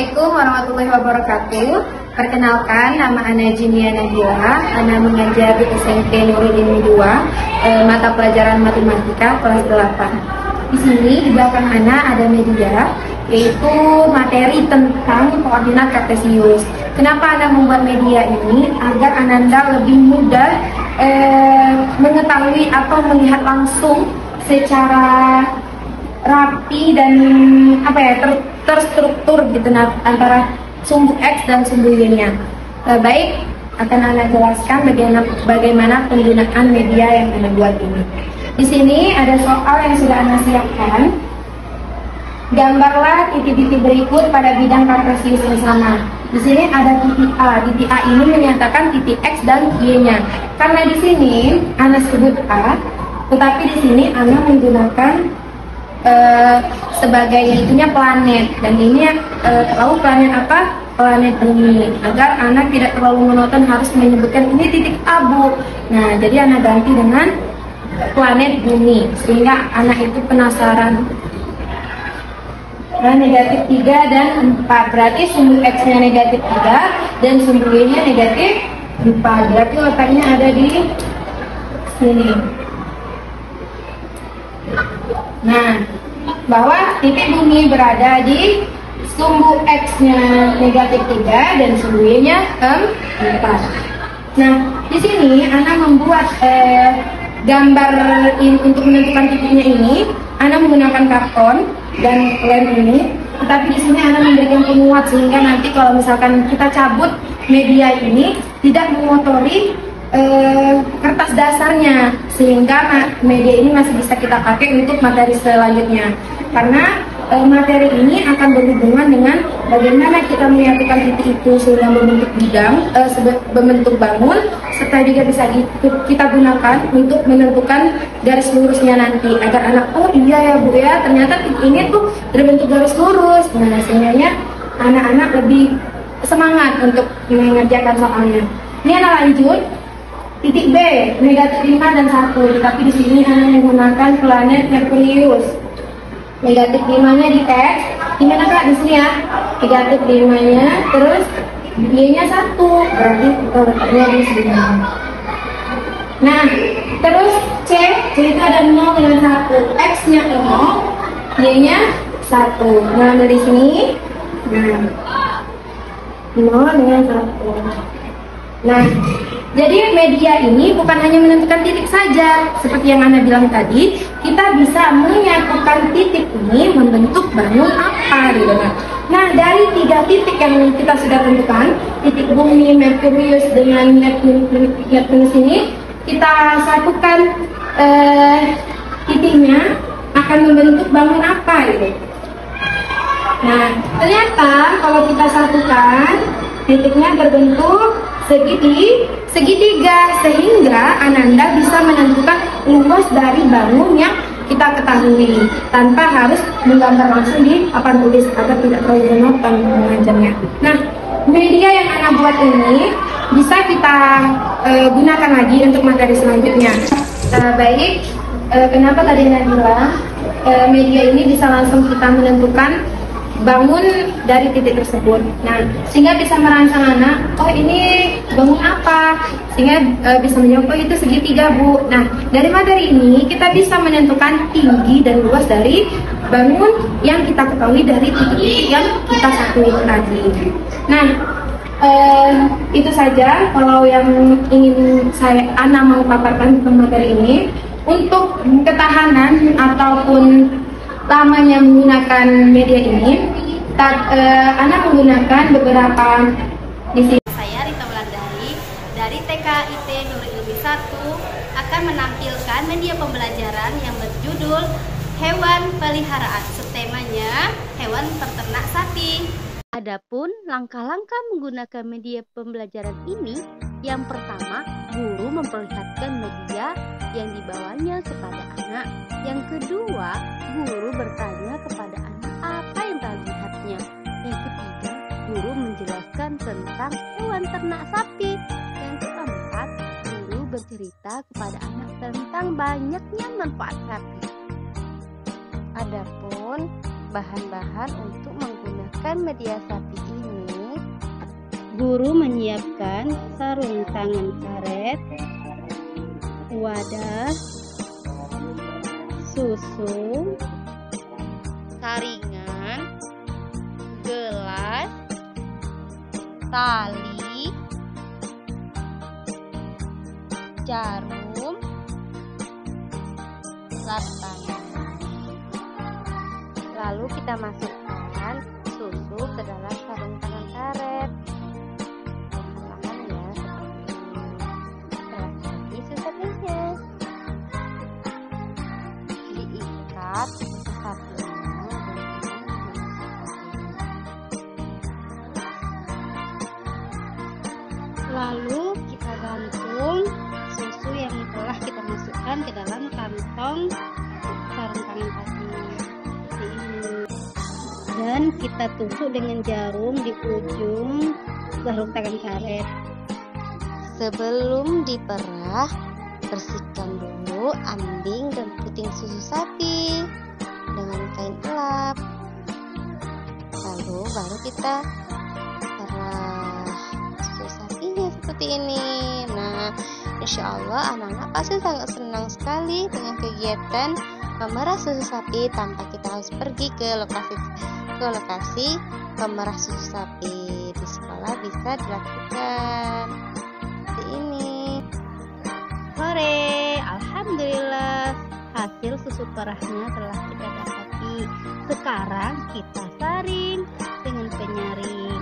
Assalamualaikum warahmatullahi wabarakatuh. Perkenalkan, nama Ana Jinia Nabila. Ana mengajar di SMP Nurul Ilmi 2, mata pelajaran matematika kelas 8. Di sini di belakang Ana ada media, yaitu materi tentang koordinat kartesius. Kenapa Ana membuat media ini? Agar Ananda lebih mudah mengetahui atau melihat langsung secara rapi dan terstruktur gitu antara sumbu X dan sumbu Y-nya. Baik, akan Ana jelaskan bagaimana penggunaan media yang Ana buat ini. Di sini ada soal yang sudah Ana siapkan. Gambarlah titik-titik berikut pada bidang kartesius yang sama. Di sini ada titik A. Titik A ini menyatakan titik X dan Y-nya. Karena di sini Ana sebut A, tetapi di sini Ana menggunakan sebagai itunya planet, dan ini tahu planet apa? Planet bumi, agar anak tidak terlalu monoton harus menyebutkan ini titik abu. Nah, jadi anak ganti dengan planet bumi sehingga anak itu penasaran. Nah, negatif 3 dan 4 berarti sumbu X nya negatif 3 dan sumbu Y nya negatif 4, berarti letaknya ada di sini. Nah, bahwa titik bumi berada di sumbu X-nya negatif 3 dan sumbu Y-nya 4. Nah, di sini Ana membuat gambar untuk menentukan titiknya ini. Ana menggunakan karton dan lem ini, tetapi di sini Ana memberikan penguat sehingga nanti kalau misalkan kita cabut media ini tidak mengotori kertas dasarnya, sehingga media ini masih bisa kita pakai untuk materi selanjutnya. Karena materi ini akan berhubungan dengan bagaimana kita menyatukan titik itu sehingga membentuk bidang, membentuk bangun, serta juga bisa kita gunakan untuk menentukan garis lurusnya nanti, agar anak, oh iya ya Bu ya, ternyata titik ini tuh berbentuk garis lurus. Nah, sehingga anak-anak lebih semangat untuk mengerjakan soalnya. Ini anak lanjut. Titik B, negatif 5 dan 1, tapi di sini Ana menggunakan planet Merkurius. Negatif 5-nya di X, gimana Kak di sini ya? Negatif 5-nya, terus Y-nya 1, berarti kita letaknya di sini. Nah, terus C itu ada 0 dengan 1, X-nya 0, Y-nya 1. Nah, dari sini, nah, 0 dengan 1. Nah, jadi media ini bukan hanya menentukan titik saja. Seperti yang Ana bilang tadi, kita bisa menyatukan titik ini membentuk bangun apa gitu. Nah, dari 3 titik yang kita sudah tentukan, titik bumi, Merkurius dengan Neptunus ini, kita satukan titiknya akan membentuk bangun apa gitu. Nah, ternyata kalau kita satukan, titiknya berbentuk segitiga, sehingga Ananda bisa menentukan luas dari bangun yang kita ketahui tanpa harus menggambar langsung di papan tulis agar tidak terlalu monoton mengajarnya. Nah, media yang Ana buat ini bisa kita gunakan lagi untuk materi selanjutnya. Baik, kenapa tadi Ana bilang media ini bisa langsung kita menentukan bangun dari titik tersebut. Nah, sehingga bisa merangsang anak, oh ini bangun apa? Sehingga bisa menjawab, oh itu segitiga Bu. Nah, dari materi ini kita bisa menentukan tinggi dan luas dari bangun yang kita ketahui dari titik-titik yang kita satuin tadi. Nah, itu saja kalau yang ingin Ana mau paparkan tentang materi ini. Untuk ketahanan ataupun lamanya menggunakan media ini, Ana menggunakan beberapa di sini. Saya Rita Wulandari dari TKIT Nurul Ilmi 1 akan menampilkan media pembelajaran yang berjudul Hewan Peliharaan. Subtemanya hewan peternak sapi. Adapun langkah-langkah menggunakan media pembelajaran ini, yang pertama, guru memperlihatkan media yang dibawanya kepada anak. Yang kedua, guru bertanya kepada anak apa yang telah dilihatnya. Yang ketiga, guru menjelaskan tentang hewan ternak sapi. Yang keempat, guru bercerita kepada anak tentang banyaknya manfaat sapi. Adapun bahan-bahan untuk menggunakan media sapi ini, guru menyiapkan sarung tangan karet, wadah, susu, saringan, gelas, tali, jarum, lap tangan. Lalu kita masukkan susu ke dalam sarung tangan karet. Perlahan ya, seperti ini. Setelah jadi susunya diikat susu sapinya lalu kita gantung susu yang telah kita masukkan ke dalam kantong sarung tangan tadi seperti ini, dan kita tusuk dengan jarum di ujung sarung tangan karet. Sebelum diperah, bersihkan dulu ambing dan puting susu sapi dengan kain elap, lalu baru kita perah susu sapinya seperti ini. Nah, insya Allah anak-anak pasti sangat senang sekali dengan kegiatan memerah susu sapi tanpa kita harus pergi ke lokasi pemerah susu sapi. Di sekolah bisa dilakukan seperti ini. Hore, alhamdulillah hasil susu perahnya telah kita dapati. Sekarang kita saring dengan penyaring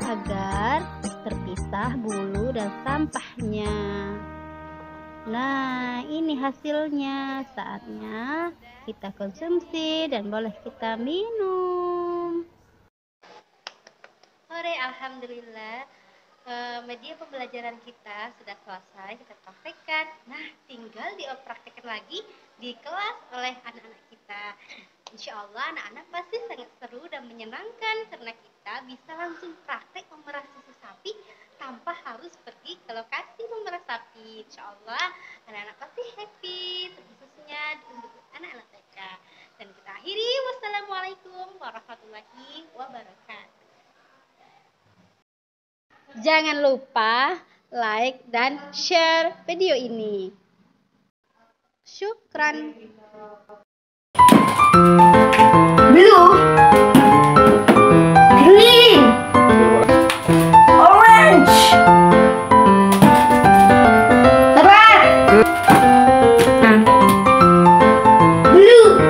agar terpisah bulu dan sampahnya. Nah, ini hasilnya. Saatnya kita konsumsi dan boleh kita minum. Hore, alhamdulillah. Media pembelajaran kita sudah selesai, kita praktekkan. Nah, tinggal dipraktekkan lagi di kelas oleh anak-anak kita. Insya Allah anak-anak pasti sangat seru dan menyenangkan karena kita bisa langsung praktek memerah susu sapi tanpa harus pergi ke lokasi memerah sapi. Insya Allah anak-anak pasti happy, khususnya untuk anak-anak TK. Dan kita akhiri, wassalamualaikum warahmatullahi wabarakatuh. Jangan lupa like dan share video ini. Syukran. Blue, green, orange, red, blue.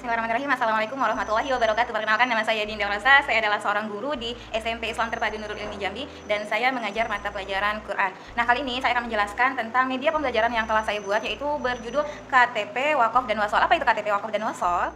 Bismillahirrahmanirrahim. Assalamualaikum warahmatullahi wabarakatuh. Perkenalkan, nama saya Dinda Rosa. Saya adalah seorang guru di SMP Islam Terpadu Nurul Ilmi Jambi dan saya mengajar mata pelajaran Quran. Nah, kali ini saya akan menjelaskan tentang media pembelajaran yang telah saya buat, yaitu berjudul KTP, Wakaf, dan Wasol. Apa itu KTP, Wakaf, dan Wasol?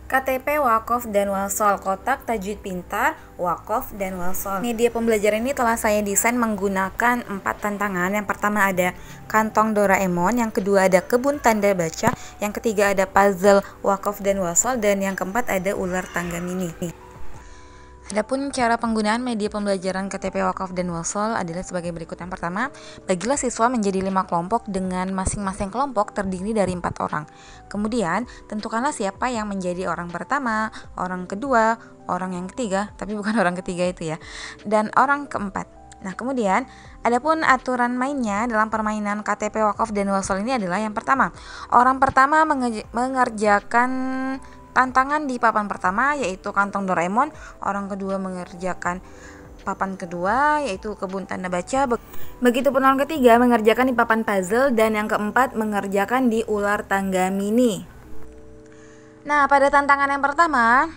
KTP, Wakaf, dan Wasol, kotak tajwid pintar, Wakaf, dan Wasol. Media pembelajaran ini telah saya desain menggunakan 4 tantangan. Yang pertama ada kantong Doraemon, yang kedua ada kebun tanda baca, yang ketiga ada puzzle Wakaf dan Wasol, dan yang keempat ada ular tangga mini. Adapun cara penggunaan media pembelajaran KTP, Wakaf, dan Wasol adalah sebagai berikut. Yang pertama, bagilah siswa menjadi 5 kelompok dengan masing-masing kelompok terdiri dari 4 orang. Kemudian, tentukanlah siapa yang menjadi orang pertama, orang kedua, orang yang ketiga, tapi bukan orang ketiga itu ya, dan orang keempat. Nah, kemudian, adapun aturan mainnya dalam permainan KTP, Wakaf, dan Wasol ini adalah yang pertama, orang pertama mengerjakan tantangan di papan pertama, yaitu kantong Doraemon. Orang kedua mengerjakan papan kedua, yaitu kebun tanda baca. Begitupun orang ketiga mengerjakan di papan puzzle, dan yang keempat mengerjakan di ular tangga mini. Nah, pada tantangan yang pertama,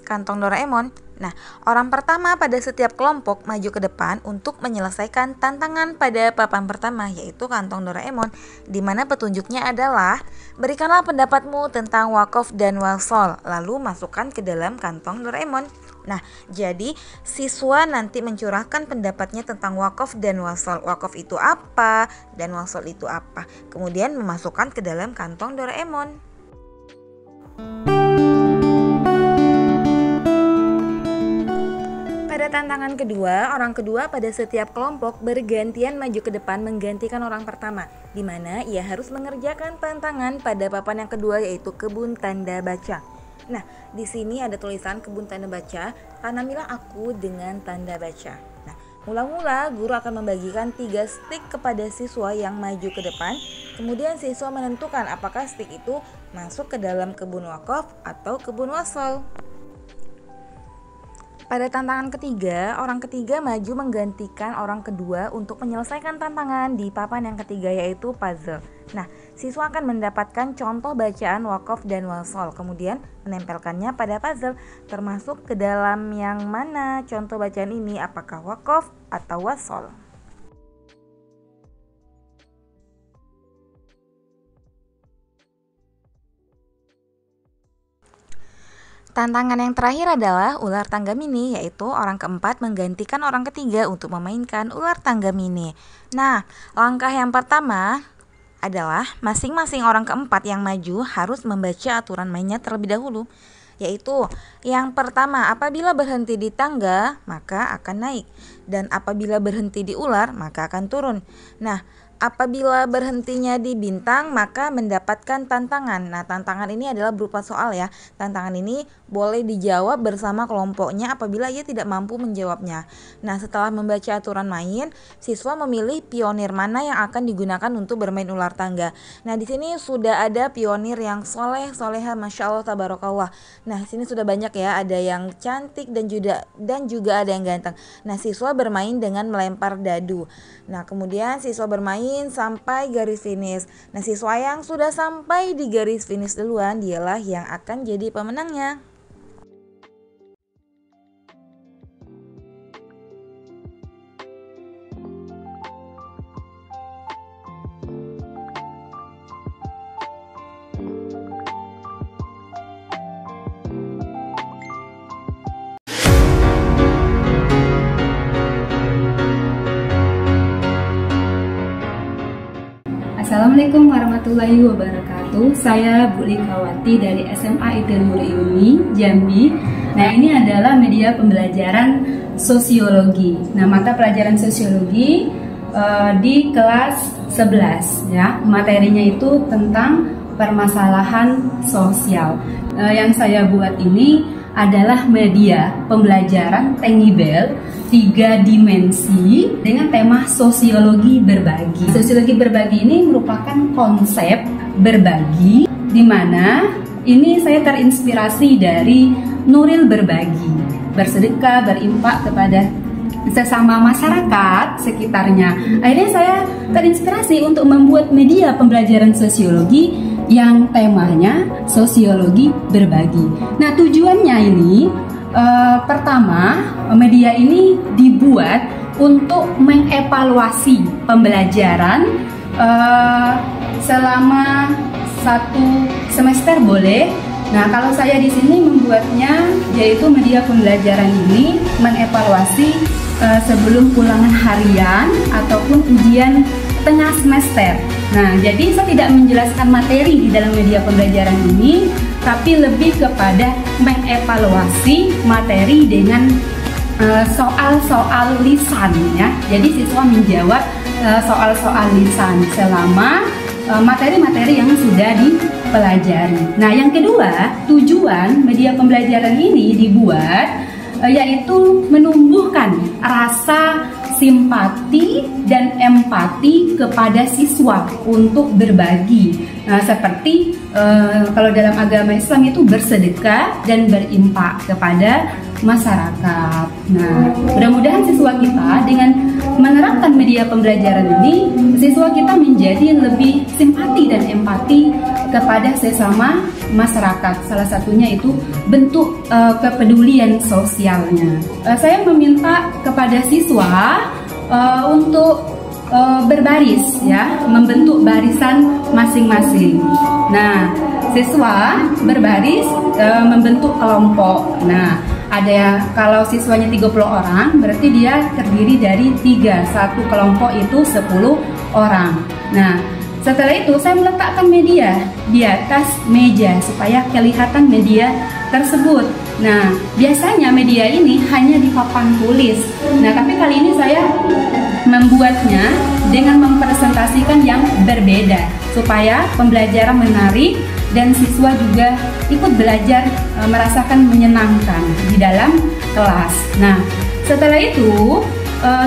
kantong Doraemon. Nah, orang pertama pada setiap kelompok maju ke depan untuk menyelesaikan tantangan pada papan pertama, yaitu kantong Doraemon, di mana petunjuknya adalah berikanlah pendapatmu tentang Wakaf dan Wasol, lalu masukkan ke dalam kantong Doraemon. Nah, jadi siswa nanti mencurahkan pendapatnya tentang Wakaf dan Wasol. Wakaf itu apa dan Wasol itu apa, kemudian memasukkan ke dalam kantong Doraemon. Pada tantangan kedua, orang kedua pada setiap kelompok bergantian maju ke depan menggantikan orang pertama, di mana ia harus mengerjakan tantangan pada papan yang kedua, yaitu kebun tanda baca. Nah, di sini ada tulisan kebun tanda baca, tanamilah aku dengan tanda baca. Nah, mula-mula guru akan membagikan 3 stik kepada siswa yang maju ke depan, kemudian siswa menentukan apakah stik itu masuk ke dalam kebun Wakaf atau kebun Wasol. Pada tantangan ketiga, orang ketiga maju menggantikan orang kedua untuk menyelesaikan tantangan di papan yang ketiga, yaitu puzzle. Nah, siswa akan mendapatkan contoh bacaan Wakaf dan Wasol, kemudian menempelkannya pada puzzle, termasuk ke dalam yang mana contoh bacaan ini, apakah Wakaf atau Wasol. Tantangan yang terakhir adalah ular tangga mini, yaitu orang keempat menggantikan orang ketiga untuk memainkan ular tangga mini. Nah, langkah yang pertama adalah masing-masing orang keempat yang maju harus membaca aturan mainnya terlebih dahulu, yaitu yang pertama, apabila berhenti di tangga maka akan naik, dan apabila berhenti di ular maka akan turun. Nah, apabila berhentinya di bintang maka mendapatkan tantangan. Nah, tantangan ini adalah berupa soal ya. Tantangan ini boleh dijawab bersama kelompoknya apabila ia tidak mampu menjawabnya. Nah, setelah membaca aturan main, siswa memilih pionir mana yang akan digunakan untuk bermain ular tangga. Nah, di sini sudah ada pionir yang soleha, masya Allah, tabarakallah. Nah, sini sudah banyak ya, ada yang cantik dan juga ada yang ganteng. Nah, siswa bermain dengan melempar dadu. Nah, kemudian siswa bermain sampai garis finish. Nah, siswa yang sudah sampai di garis finish duluan dialah yang akan jadi pemenangnya. Assalamualaikum warahmatullahi wabarakatuh. Saya Bu Likawati dari SMA IT Nurul Ilmi Jambi. Nah, ini adalah media pembelajaran sosiologi. Nah, mata pelajaran sosiologi di kelas 11 ya. Materinya itu tentang permasalahan sosial. Yang saya buat ini adalah media pembelajaran Tangible 3 dimensi dengan tema sosiologi berbagi. Sosiologi berbagi ini merupakan konsep berbagi, di mana ini saya terinspirasi dari Nuril Berbagi, bersedekah, berimpak kepada sesama masyarakat sekitarnya. Akhirnya saya terinspirasi untuk membuat media pembelajaran sosiologi yang temanya sosiologi berbagi. Nah, tujuannya ini pertama, media ini dibuat untuk mengevaluasi pembelajaran selama 1 semester boleh. Nah, kalau saya di sini membuatnya yaitu media pembelajaran ini mengevaluasi sebelum ulangan harian ataupun ujian tengah semester. Nah, jadi saya tidak menjelaskan materi di dalam media pembelajaran ini, tapi lebih kepada mengevaluasi materi dengan soal-soal lisan ya. Jadi siswa menjawab soal-soal lisan selama materi-materi yang sudah dipelajari. Nah, yang kedua, tujuan media pembelajaran ini dibuat yaitu menumbuhkan rasa simpati dan empati kepada siswa untuk berbagi. Nah, seperti kalau dalam agama Islam itu bersedekah dan berimpak kepada masyarakat. Nah, mudah-mudahan siswa kita dengan menerapkan media pembelajaran ini, siswa kita menjadi lebih simpati dan empati kepada sesama masyarakat. Salah satunya itu bentuk kepedulian sosialnya. Saya meminta kepada siswa untuk berbaris ya, membentuk barisan masing-masing. Nah, siswa berbaris membentuk kelompok. Nah, ada kalau siswanya 30 orang, berarti dia terdiri dari 3. Satu kelompok itu 10 orang. Nah, setelah itu saya meletakkan media di atas meja supaya kelihatan media tersebut. Nah, biasanya media ini hanya di papan tulis. Nah, tapi kali ini saya membuatnya dengan mempresentasikan yang berbeda supaya pembelajaran menarik dan siswa juga ikut belajar merasakan menyenangkan di dalam kelas. Nah, setelah itu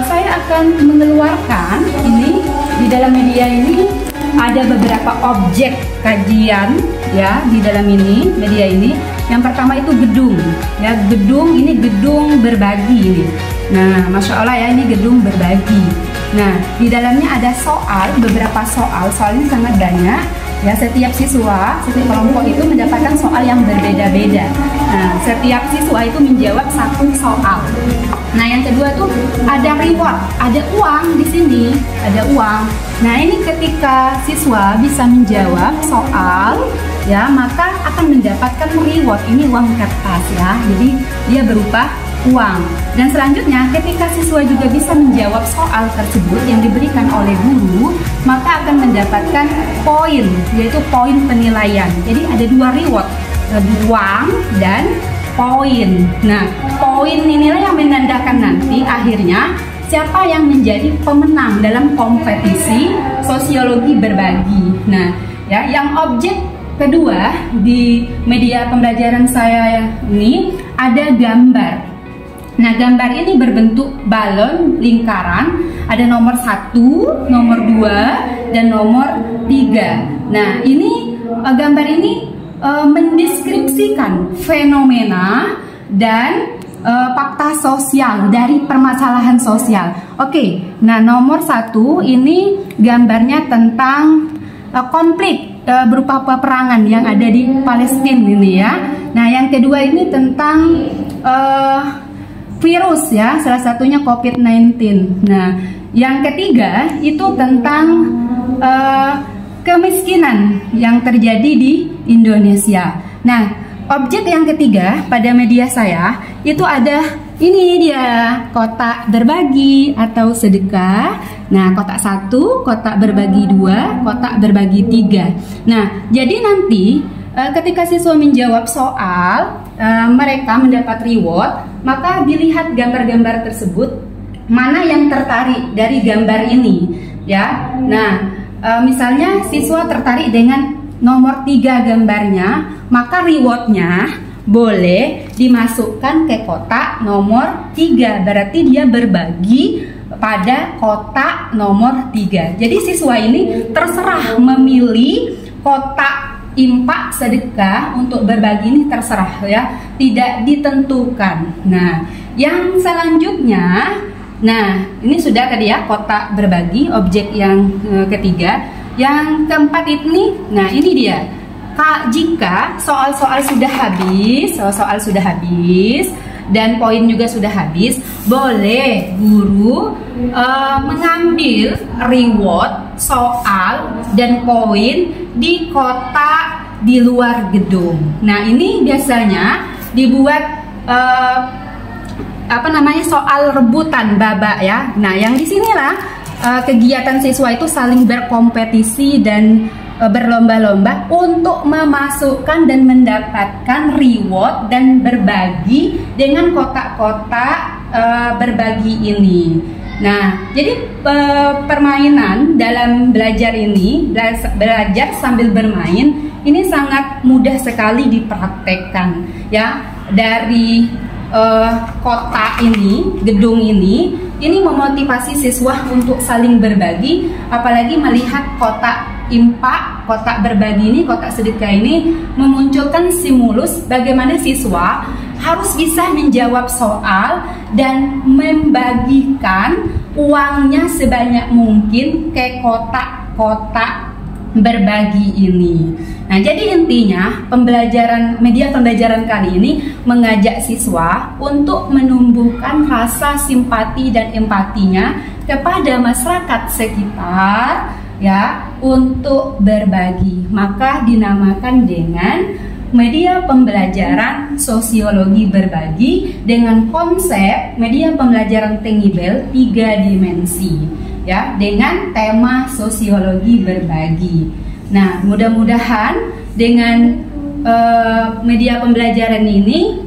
saya akan mengeluarkan ini di dalam media ini ada beberapa objek kajian ya di dalam ini media ini. Yang pertama itu gedung ya, gedung ini gedung berbagi ini. Nah, Masya Allah ya, ini gedung berbagi. Nah, di dalamnya ada soal, beberapa soal ini sangat banyak ya. Setiap siswa, setiap kelompok itu mendapatkan soal yang berbeda-beda. Nah, setiap siswa itu menjawab 1 soal. Nah, yang kedua tuh ada reward, ada uang di sini, ada uang. Nah, ini ketika siswa bisa menjawab soal ya, maka akan mendapatkan reward. Ini uang kertas ya, jadi dia berupa uang. Dan selanjutnya ketika siswa juga bisa menjawab soal tersebut yang diberikan oleh guru, maka akan mendapatkan poin, yaitu poin penilaian. Jadi ada 2 reward, uang dan poin. Nah, poin inilah yang menandakan nanti akhirnya siapa yang menjadi pemenang dalam kompetisi sosiologi berbagi. Nah, ya, yang objek kedua di media pembelajaran saya ini ada gambar. Nah, gambar ini berbentuk balon lingkaran, ada nomor 1, nomor 2, dan nomor 3. Nah, ini gambar ini mendeskripsikan fenomena dan fakta sosial dari permasalahan sosial. Oke, nah nomor 1 ini gambarnya tentang konflik berupa peperangan yang ada di Palestina ini ya. Nah, yang kedua ini tentang virus ya, salah satunya COVID-19. Nah, yang ketiga itu tentang kemiskinan yang terjadi di Indonesia. Nah, objek yang ketiga pada media saya itu ada ini dia, kotak berbagi atau sedekah. Nah, kotak 1, kotak berbagi 2, kotak berbagi 3. Nah, jadi nanti ketika siswa menjawab soal, mereka mendapat reward, maka dilihat gambar-gambar tersebut mana yang tertarik dari gambar ini ya. Nah, misalnya siswa tertarik dengan nomor 3 gambarnya, maka rewardnya boleh dimasukkan ke kotak nomor 3. Berarti dia berbagi pada kotak nomor 3. Jadi siswa ini terserah memilih kotak impak sedekah untuk berbagi, ini terserah ya, tidak ditentukan. Nah, yang selanjutnya, nah ini sudah tadi ya, kotak berbagi, objek yang ketiga. Yang keempat ini, nah ini dia, jika soal-soal sudah habis dan poin juga sudah habis, boleh guru mengambil reward soal dan poin di kotak di luar gedung. Nah, ini biasanya dibuat soal rebutan babak ya. Nah, yang disinilah kegiatan siswa itu saling berkompetisi dan berlomba-lomba untuk memasukkan dan mendapatkan reward dan berbagi dengan kotak-kotak berbagi ini. Nah, jadi permainan dalam belajar ini, belajar sambil bermain, ini sangat mudah sekali dipraktekkan ya. Dari kotak ini, gedung ini memotivasi siswa untuk saling berbagi, apalagi melihat kotak impak, kotak berbagi ini, kotak sedekah ini memunculkan stimulus bagaimana siswa harus bisa menjawab soal dan membagikan uangnya sebanyak mungkin ke kotak-kotak berbagi ini. Nah, jadi intinya media pembelajaran kali ini mengajak siswa untuk menumbuhkan rasa simpati dan empatinya kepada masyarakat sekitar ya, untuk berbagi. Maka dinamakan dengan media pembelajaran sosiologi berbagi dengan konsep media pembelajaran Tengibel 3 dimensi ya, dengan tema sosiologi berbagi. Nah, mudah-mudahan dengan media pembelajaran ini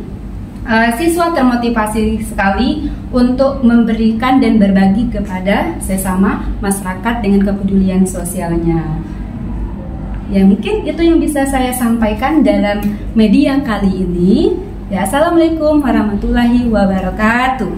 siswa termotivasi sekali untuk memberikan dan berbagi kepada sesama masyarakat dengan kepedulian sosialnya. Ya, mungkin itu yang bisa saya sampaikan dalam media kali ini. Ya, assalamualaikum warahmatullahi wabarakatuh.